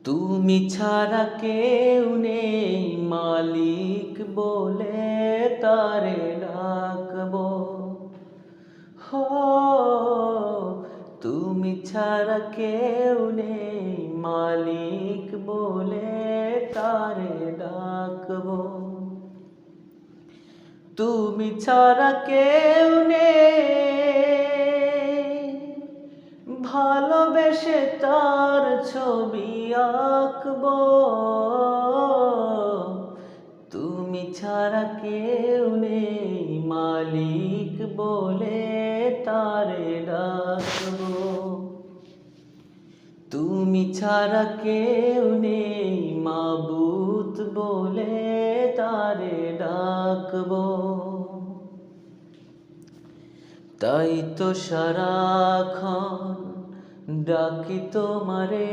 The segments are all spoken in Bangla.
তুমি ছাড়া কেউ নেই মালিক বলে তারে ডাকবো। হো, তুমি ছাড়া কেউ নেই মালিক বলে তারে ডাকবো। তুমি ছাড়া কেউ নেই ভালোবেসে তার ছবি আঁকবো। তুমি ছাড়া কেউ নেই মালিক বলে তারে ডাকবো। তুমি ছাড়া কেউ নেই মাবুদ বলে তারে ডাকবো। তাই তো সারাক্ষণ ডাকি তোমারে,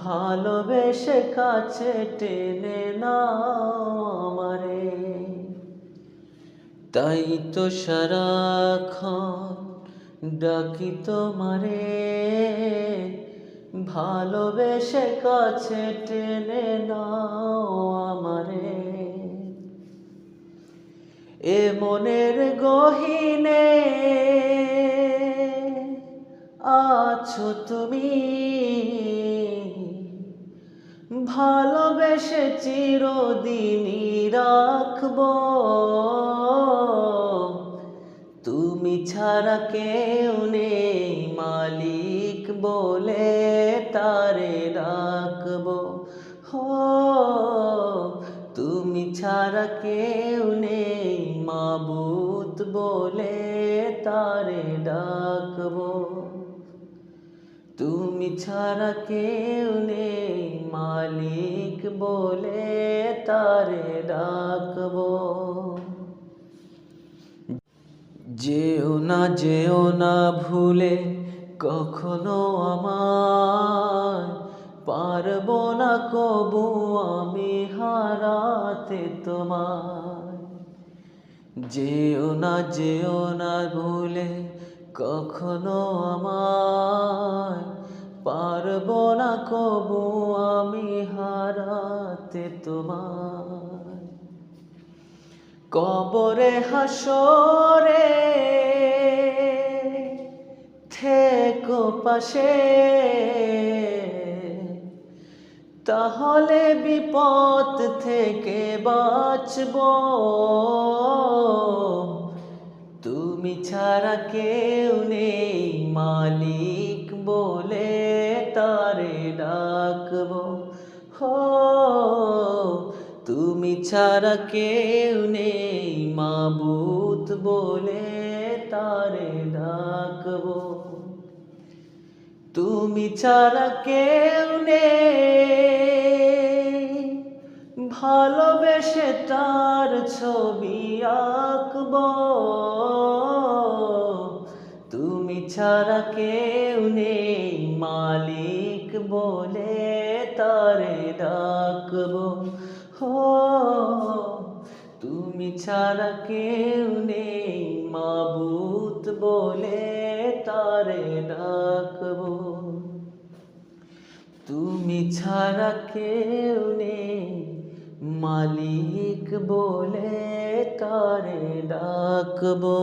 ভালোবেসে কাছে টেনে নাও আমারে। তাই তো সারাক্ষণ ডাকি তোমারে, ভালোবেসে কাছে টেনে নাও আমারে। এ মনের গহীনে আছো তুমি, ভালোবেসে চিরদিনই রাখবো। তুমি ছাড়া কেউ নেই মালিক বলে তারে ডাকবো। হো, তুমি ছাড়া কেউ নেই মাবুদ বলে তারে ডাকবো। তুমি ছাড়া কেউ নেই মালিক বলে তারে ডাকবো। যেও না ভুলে কখনো আমায়, পারবো না কবু আমি হারাতে তোমায়। যেও না ভুলে কখনো আমায়, পারবো না কবু আমি হারাতে তোমায়। কবরে হাসরে থেকো পাশে, তাহলে বিপদ থেকে বাঁচবো। তুমি ছাড়া কেউ নেই মালিক বলে তারে ডাকবো। হো, তুমি ছাড়া কেউ নেই মাবুদ বলে তারে ডাকবো। তুমি ছাড়া কেউ নেই ভালোবেসে তার ছবি আঁকবো। তুমি ছাড়া কেউ নেই মালিক বলে তারে ডাকবো। হো, তুমি ছাড়া কেউ নেই মাবুদ বলে তারে ডাকবো। তুমি ছাড়া কেউ নেই মালিক বলে তারে ডাকবো।